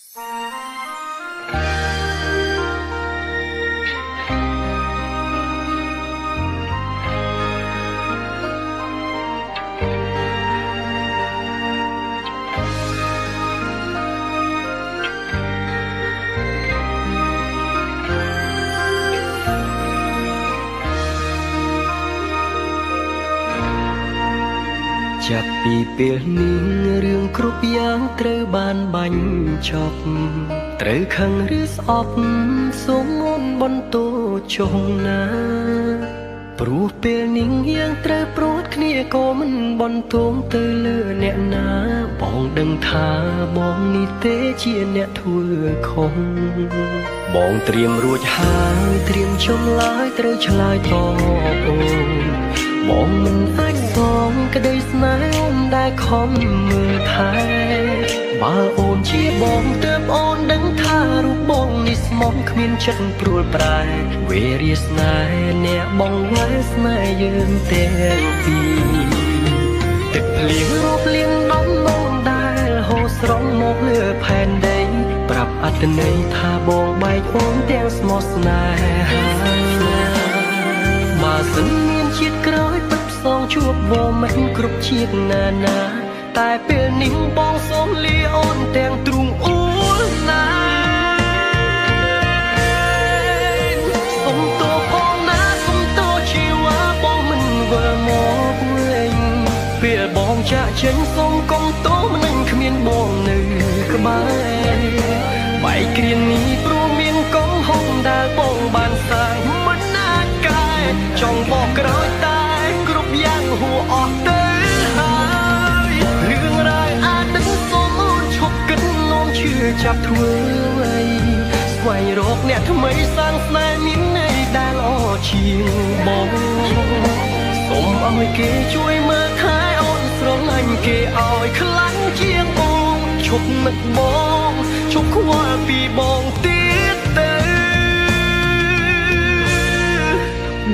ចាប់ពីពេលនេះរឿងគ្រប់យ៉ាងត្រូវបានបាញ់ចប់ត្រូវខឹងឬស្អប់សូមមុនបន្ទោចុងណាព្រោះពេលនេះយើងត្រូវព្រួតគ្នាក៏មិនបន្ទោងទៅលើអ្នកណាបងដឹងថាបងនេះទេជាអ្នកធ្វើខុសបងត្រៀមរួចហើយត្រៀមចំឡាយត្រូវឆ្លើយតបអូនបងមិនអាចសងក្តីស្នេហ៍អូនដែលខំមើលថែបើអូនជាបងទើបអូនដឹងថារូបបងនេះស្មោះគ្មានចិត្តព្រួលប្រែវេរាស្នេហ៍អ្នកបងវ៉ែស្នេហ៍យើងទាំងពីរទឹកភ្លៀងរាប់លានដំណងដែលហូរស្រង់មកលើផែនដីប្រាប់អត្ថន័យថាបងបែកអូនទាំងស្មោះស្នេហាបើសិនមានជាតិក្រោយសងជួបវមិនគ្រប់ជាតិណានាតែពេលនេះបងសូមលាអូនទាំងទ្រូងអួលណាសូមតោផងណាសូមតោជីវ៉ាបងមិនវិលមកវិញពេលបងចាក់ចេញសូមកុំតោមិននឹងគ្មានបងនៅក្បែរបែកគ្រានេះព្រោះមានកំហុសដែលបងបានសាងមិនណាកែចង់បកក្រោយតែយ៉ាងហួអស់ទៅហើយរឿងរ៉ាវអាចនឹងសូមអូនឈប់គិតនោមជឿចាប់ធ្វើអីស្វែងរកអ្នកថ្មីសាងស្នេហ៍មានន័យដែលល្អជាងបងសូមឲ្យគេជួយមើលថែអូនស្រឡាញ់គេឲ្យខ្លាំងជាងបងឈប់នឹកបងឈប់ខ្វល់ពីបងទៀតទៅ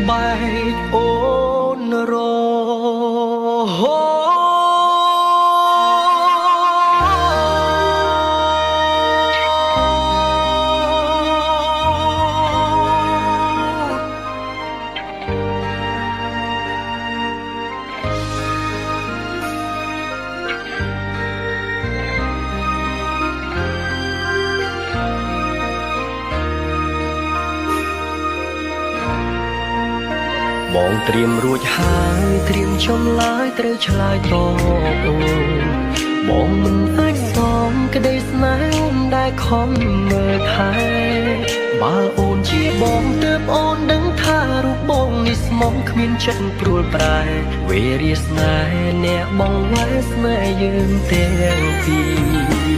បែកអូនរហូតបងត្រៀមរួចហើយត្រៀមចំឡាយត្រូវឆ្លើយតបអូនបងមិនអាចសងក្តីស្នេហ៍អូនដែលខំមើលថែបើអូនជាបងទើបអូនដឹងថារូបបងនេះស្មោះគ្មានចិត្តព្រួលប្រែវេរាស្នេហ៍អ្នកបងវ៉ែស្នេហ៍យើងទាំងពីរ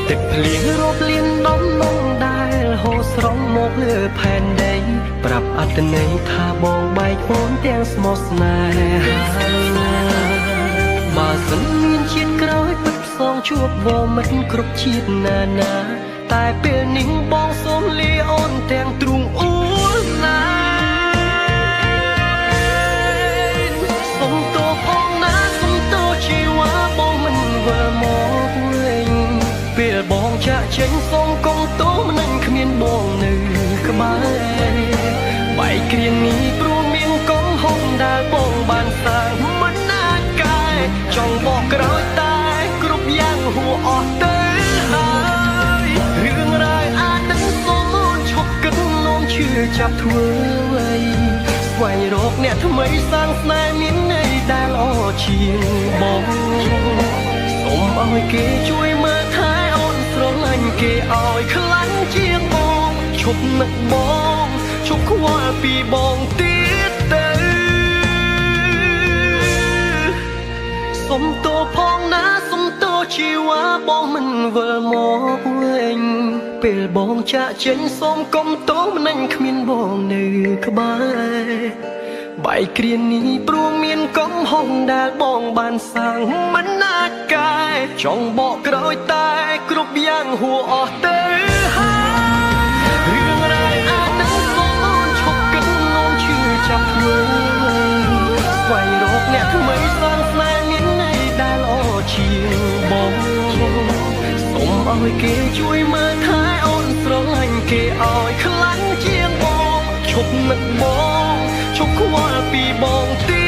ទឹកភ្លៀងរាប់លានដំណងដែលហូរស្រង់មកលើផែនដីប្រាប់អត្ថន័យថាបងបែកអូនទាំងស្មោះស្នេហាបើសិនមានជាតិក្រោយពិតផ្សងជួបវមិនគ្រប់ជាតិណានាតែពេលនេះបងសូមលាអូនទាំងទ្រូងអួលណាសូមតោផងណាសូមតោជីវ៉ាបងមិនវិលមកវិញពេលបងចាក់ចេញសូមកុំតោមិននឹងគ្មានបងនៅក្បែរបែកគ្រានេះព្រោះមានកំហុសដែលបងបានសាងមិនណាកែចង់បកក្រោយតែគ្រប់យ៉ាងហួអស់ទៅហើយរឿងរ៉ាវអាចនឹងសូមអូនឈប់គិតនោមជឿចាប់ធ្វើអីស្វែងរកអ្នកថ្មីសាងស្នេហ៍មានន័យដែលល្អជាងបងសូមឲ្យគេជួយមើលថែអូនស្រឡាញ់គេឲ្យខ្លាំងជាងបងឈប់នឹកបងឈប់ខ្វល់ពីបងទៀតទៅសុំតោផងណាសុំតោជីវ៉ាបងមិនវិលមកវិញពេលបងចាក់ចេញសូមកុំតោមិននឹងគ្មានបងនៅក្បែរបែកគ្រានេះព្រោះមានកំហុសដែលបងបានសាងមិនណាកែចង់បកក្រោយតែគ្រប់យ៉ាងហួអស់ទៅហើយរឿងរ៉ាវអាចនឹងសូមអូនឈប់គិតនោមជឿចាប់ធ្វើស្វែងរកអ្នកថ្មីសាងស្នេហ៍មានន័យដែលល្អជាងបងសូម ឲ្យគេជួយមើលថែអូនស្រឡាញ់គេឲ្យខ្លាំងជាងបងឈប់នឹកបងឈប់ខ្វល់ពីបងទី